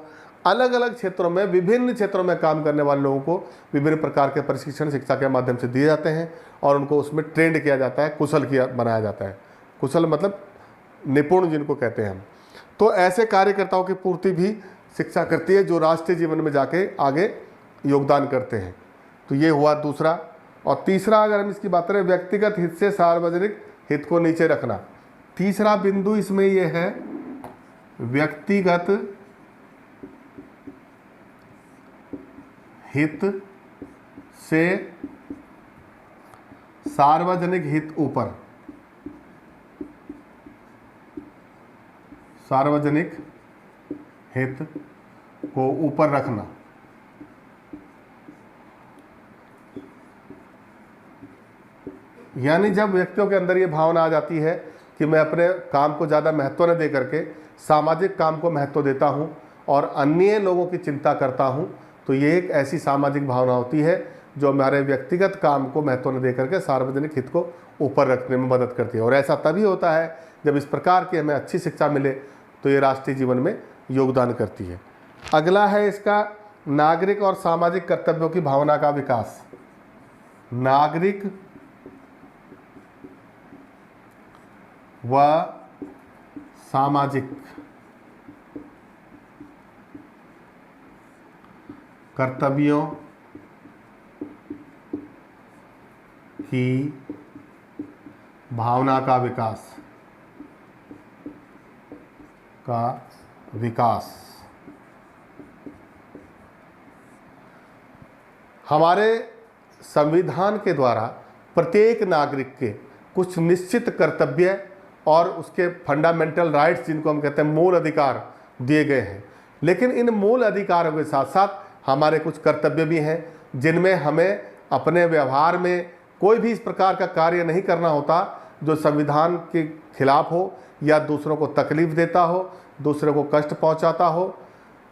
अलग अलग क्षेत्रों में, विभिन्न क्षेत्रों में काम करने वाले लोगों को विभिन्न प्रकार के प्रशिक्षण शिक्षा के माध्यम से दिए जाते हैं और उनको उसमें ट्रेंड किया जाता है, कुशल किया बनाया जाता है। कुशल मतलब निपुण जिनको कहते हैं हम। तो ऐसे कार्यकर्ताओं की पूर्ति भी शिक्षा करती है जो राष्ट्रीय जीवन में जाके आगे योगदान करते हैं। तो ये हुआ दूसरा। और तीसरा, अगर हम इसकी बात करें, व्यक्तिगत हित से सार्वजनिक हित को नीचे रखना। तीसरा बिंदु इसमें यह है, व्यक्तिगत हित से सार्वजनिक हित ऊपर, सार्वजनिक हित को ऊपर रखना। यानी जब व्यक्तियों के अंदर ये भावना आ जाती है कि मैं अपने काम को ज़्यादा महत्व न दे करके सामाजिक काम को महत्व देता हूँ और अन्य लोगों की चिंता करता हूँ, तो ये एक ऐसी सामाजिक भावना होती है जो हमारे व्यक्तिगत काम को महत्व न दे करके सार्वजनिक हित को ऊपर रखने में मदद करती है। और ऐसा तभी होता है जब इस प्रकार की हमें अच्छी शिक्षा मिले, तो ये राष्ट्रीय जीवन में योगदान करती है। अगला है इसका, नागरिक और सामाजिक कर्तव्यों की भावना का विकास। नागरिक व सामाजिक कर्तव्यों की भावना का विकास हमारे संविधान के द्वारा प्रत्येक नागरिक के कुछ निश्चित कर्तव्य और उसके फंडामेंटल राइट्स, जिनको हम कहते हैं मूल अधिकार, दिए गए हैं। लेकिन इन मूल अधिकारों के साथ साथ हमारे कुछ कर्तव्य भी हैं, जिनमें हमें अपने व्यवहार में कोई भी इस प्रकार का कार्य नहीं करना होता जो संविधान के खिलाफ हो या दूसरों को तकलीफ देता हो, दूसरों को कष्ट पहुंचाता हो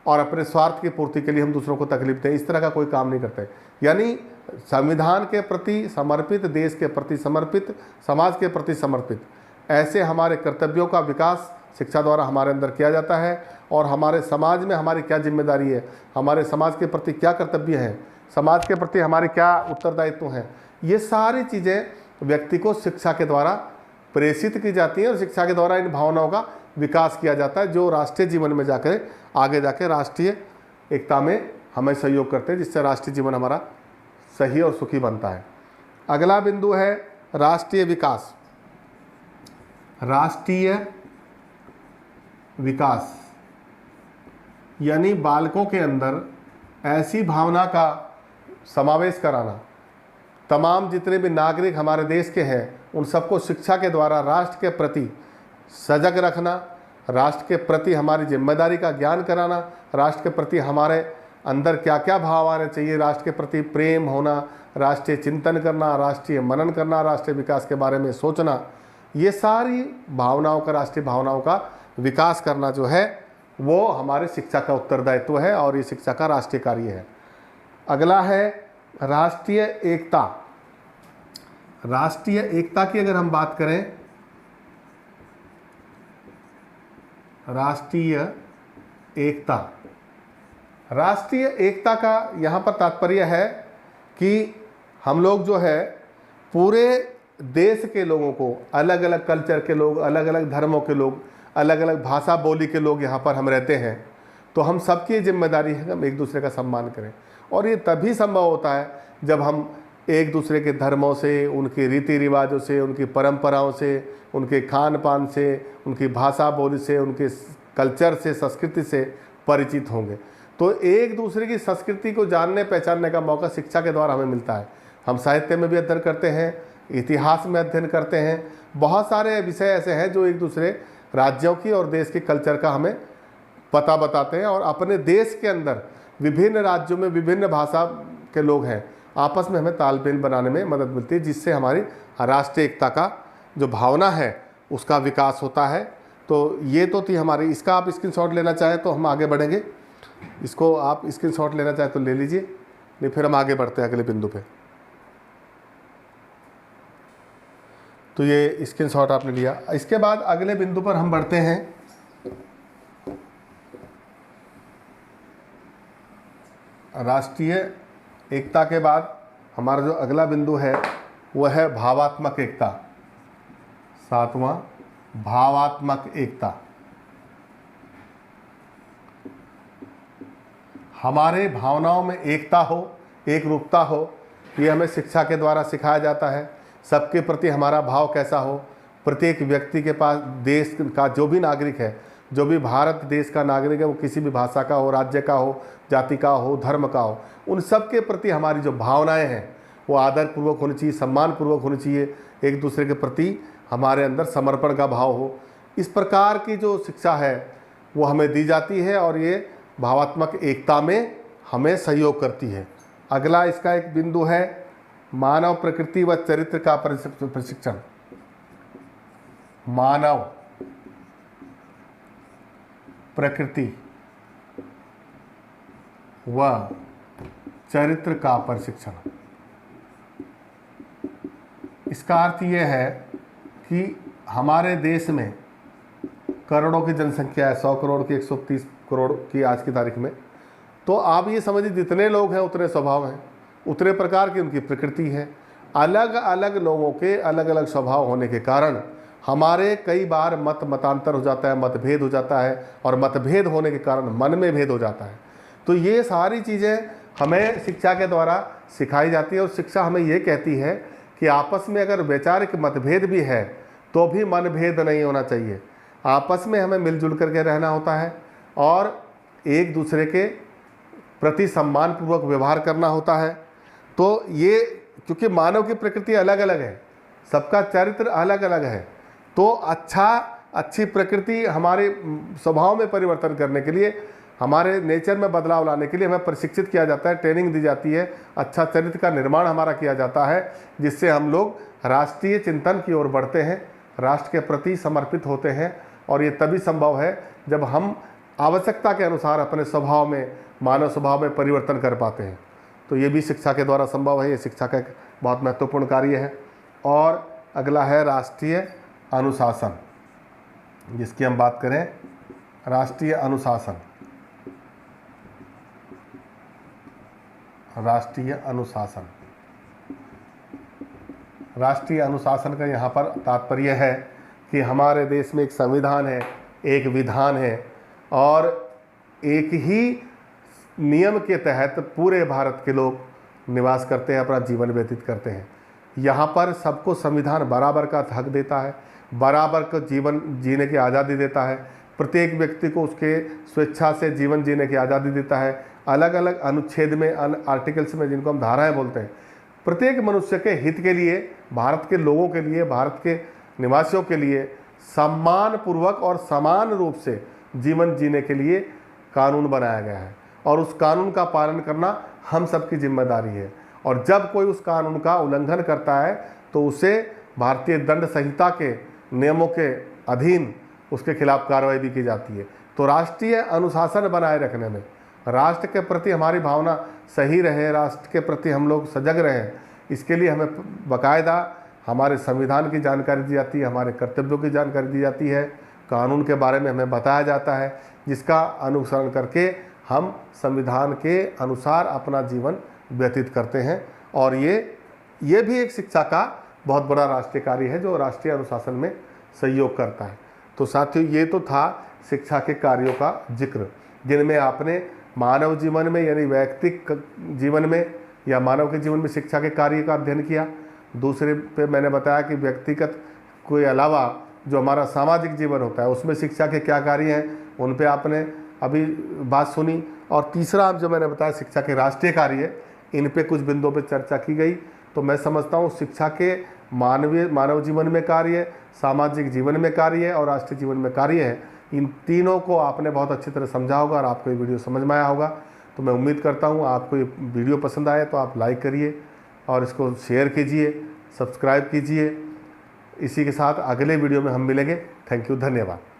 और अपने स्वार्थ की पूर्ति के लिए हम दूसरों को तकलीफ दें, इस तरह का कोई काम नहीं करते। यानी संविधान के प्रति समर्पित, देश के प्रति समर्पित, समाज के प्रति समर्पित ऐसे हमारे कर्तव्यों का विकास शिक्षा द्वारा हमारे अंदर किया जाता है। और हमारे समाज में हमारी क्या जिम्मेदारी है, हमारे समाज के प्रति क्या कर्तव्य हैं, समाज के प्रति हमारे क्या उत्तरदायित्व हैं, ये सारी चीज़ें व्यक्ति को शिक्षा के द्वारा प्रेषित की जाती हैं और शिक्षा के द्वारा इन भावनाओं का विकास किया जाता है, जो राष्ट्रीय जीवन में जाकर आगे जाकर राष्ट्रीय एकता में हमें सहयोग करते हैं, जिससे राष्ट्रीय जीवन हमारा सही और सुखी बनता है। अगला बिंदु है राष्ट्रीय विकास। राष्ट्रीय विकास यानी बालकों के अंदर ऐसी भावना का समावेश कराना, तमाम जितने भी नागरिक हमारे देश के हैं उन सबको शिक्षा के द्वारा राष्ट्र के प्रति सजग रखना, राष्ट्र के प्रति हमारी जिम्मेदारी का ज्ञान कराना, राष्ट्र के प्रति हमारे अंदर क्या क्या भाव आने चाहिए, राष्ट्र के प्रति प्रेम होना, राष्ट्रीय चिंतन करना, राष्ट्रीय मनन करना, राष्ट्रीय विकास के बारे में सोचना, ये सारी भावनाओं का, राष्ट्रीय भावनाओं का विकास करना जो है वो हमारे शिक्षा का उत्तरदायित्व है और ये शिक्षा का राष्ट्रीय कार्य है। अगला है राष्ट्रीय एकता। राष्ट्रीय एकता की अगर हम बात करें, राष्ट्रीय एकता, राष्ट्रीय एकता का यहाँ पर तात्पर्य है कि हम लोग जो है पूरे देश के लोगों को, अलग अलग कल्चर के लोग, अलग अलग धर्मों के लोग, अलग अलग भाषा बोली के लोग यहाँ पर हम रहते हैं, तो हम सबकी जिम्मेदारी है कि हम एक दूसरे का सम्मान करें। और ये तभी संभव होता है जब हम एक दूसरे के धर्मों से, उनके रीति रिवाजों से, उनकी परंपराओं से, उनके खान पान से, उनकी भाषा बोली से, उनके कल्चर से, संस्कृति से परिचित होंगे। तो एक दूसरे की संस्कृति को जानने पहचानने का मौका शिक्षा के द्वारा हमें मिलता है। हम साहित्य में भी अध्ययन करते हैं, इतिहास में अध्ययन करते हैं, बहुत सारे विषय ऐसे हैं जो एक दूसरे राज्यों की और देश के कल्चर का हमें पता बताते हैं। और अपने देश के अंदर विभिन्न राज्यों में विभिन्न भाषा के लोग हैं, आपस में हमें तालमेल बनाने में मदद मिलती है, जिससे हमारी राष्ट्रीय एकता का जो भावना है उसका विकास होता है। तो ये तो थी हमारी। इसका आप स्क्रीनशॉट लेना चाहें तो हम आगे बढ़ेंगे। इसको आप स्क्रीनशॉट लेना चाहें तो ले लीजिए, नहीं फिर हम आगे बढ़ते हैं अगले बिंदु पे। तो ये स्क्रीनशॉट आपने लिया। इसके बाद अगले बिंदु पर हम बढ़ते हैं। राष्ट्रीय एकता के बाद हमारा जो अगला बिंदु है वह है भावात्मक एकता। 7वां, भावात्मक एकता। हमारे भावनाओं में एकता हो, एक रूपता हो, ये हमें शिक्षा के द्वारा सिखाया जाता है। सबके प्रति हमारा भाव कैसा हो, प्रत्येक व्यक्ति के पास, देश का जो भी नागरिक है, जो भी भारत देश का नागरिक है, वो किसी भी भाषा का हो, राज्य का हो, जाति का हो, धर्म का हो, उन सब के प्रति हमारी जो भावनाएं हैं वो आदरपूर्वक होनी चाहिए, सम्मानपूर्वक होनी चाहिए। एक दूसरे के प्रति हमारे अंदर समर्पण का भाव हो, इस प्रकार की जो शिक्षा है वो हमें दी जाती है और ये भावात्मक एकता में हमें सहयोग करती है। अगला इसका एक बिंदु है मानव प्रकृति व चरित्र का प्रशिक्षण। मानव प्रकृति व चरित्र का प्रशिक्षण। इसका अर्थ यह है कि हमारे देश में करोड़ों की जनसंख्या है, 100 करोड़ की, 130 करोड़ की आज की तारीख में। तो आप ये समझिए जितने लोग हैं उतने स्वभाव हैं, उतने प्रकार की उनकी प्रकृति है। अलग अलग लोगों के अलग अलग स्वभाव होने के कारण हमारे कई बार मतांतर हो जाता है, मतभेद हो जाता है, और मतभेद होने के कारण मन में भेद हो जाता है। तो ये सारी चीज़ें हमें शिक्षा के द्वारा सिखाई जाती है। और शिक्षा हमें ये कहती है कि आपस में अगर वैचारिक मतभेद भी है तो भी मनभेद नहीं होना चाहिए। आपस में हमें मिलजुल करके रहना होता है और एक दूसरे के प्रति सम्मानपूर्वक व्यवहार करना होता है। तो ये क्योंकि मानव की प्रकृति अलग अलग है, सबका चरित्र अलग अलग है, तो अच्छी प्रकृति हमारे स्वभाव में परिवर्तन करने के लिए, हमारे नेचर में बदलाव लाने के लिए हमें प्रशिक्षित किया जाता है, ट्रेनिंग दी जाती है, अच्छा चरित्र का निर्माण हमारा किया जाता है, जिससे हम लोग राष्ट्रीय चिंतन की ओर बढ़ते हैं, राष्ट्र के प्रति समर्पित होते हैं। और ये तभी संभव है जब हम आवश्यकता के अनुसार अपने स्वभाव में, मानव स्वभाव में परिवर्तन कर पाते हैं। तो ये भी शिक्षा के द्वारा संभव है। ये शिक्षा का एक बहुत महत्वपूर्ण कार्य है। और अगला है राष्ट्रीय अनुशासन, जिसकी हम बात करें। राष्ट्रीय अनुशासन, राष्ट्रीय अनुशासन, राष्ट्रीय अनुशासन का यहाँ पर तात्पर्य है कि हमारे देश में एक संविधान है, एक विधान है और एक ही नियम के तहत पूरे भारत के लोग निवास करते हैं, अपना जीवन व्यतीत करते हैं। यहाँ पर सबको संविधान बराबर का हक देता है, बराबर का जीवन जीने की आज़ादी देता है, प्रत्येक व्यक्ति को उसके स्वेच्छा से जीवन जीने की आज़ादी देता है। अलग अलग अनुच्छेद में, आर्टिकल्स में, जिनको हम धाराएं बोलते हैं, प्रत्येक मनुष्य के हित के लिए, भारत के लोगों के लिए, भारत के निवासियों के लिए सम्मानपूर्वक और समान रूप से जीवन जीने के लिए कानून बनाया गया है। और उस कानून का पालन करना हम सबकी जिम्मेदारी है। और जब कोई उस कानून का उल्लंघन करता है तो उसे भारतीय दंड संहिता के नियमों के अधीन उसके खिलाफ कार्रवाई भी की जाती है। तो राष्ट्रीय अनुशासन बनाए रखने में, राष्ट्र के प्रति हमारी भावना सही रहे, राष्ट्र के प्रति हम लोग सजग रहें, इसके लिए हमें बाकायदा हमारे संविधान की जानकारी दी जाती है, हमारे कर्तव्यों की जानकारी दी जाती है, कानून के बारे में हमें बताया जाता है, जिसका अनुसरण करके हम संविधान के अनुसार अपना जीवन व्यतीत करते हैं। और ये भी एक शिक्षा का बहुत बड़ा राष्ट्रीय कार्य है जो राष्ट्रीय अनुशासन में सहयोग करता है। तो साथियों, ये तो था शिक्षा के कार्यों का जिक्र। जिनमें आपने मानव जीवन में यानी वैयक्तिक जीवन में या मानव के जीवन में शिक्षा के कार्य का अध्ययन किया। दूसरे पे मैंने बताया कि व्यक्तिगत के अलावा जो हमारा सामाजिक जीवन होता है उसमें शिक्षा के क्या कार्य हैं उन पे आपने अभी बात सुनी। और तीसरा जो मैंने बताया शिक्षा के राष्ट्रीय कार्य, इन पे कुछ बिंदुओं पे चर्चा की गई। तो मैं समझता हूँ शिक्षा के मानव जीवन में कार्य, सामाजिक जीवन में कार्य और राष्ट्रीय जीवन में कार्य है, इन तीनों को आपने बहुत अच्छी तरह समझा होगा और आपको ये वीडियो समझ में आया होगा। तो मैं उम्मीद करता हूँ आपको ये वीडियो पसंद आए तो आप लाइक करिए और इसको शेयर कीजिए, सब्सक्राइब कीजिए। इसी के साथ अगले वीडियो में हम मिलेंगे। थैंक यू, धन्यवाद।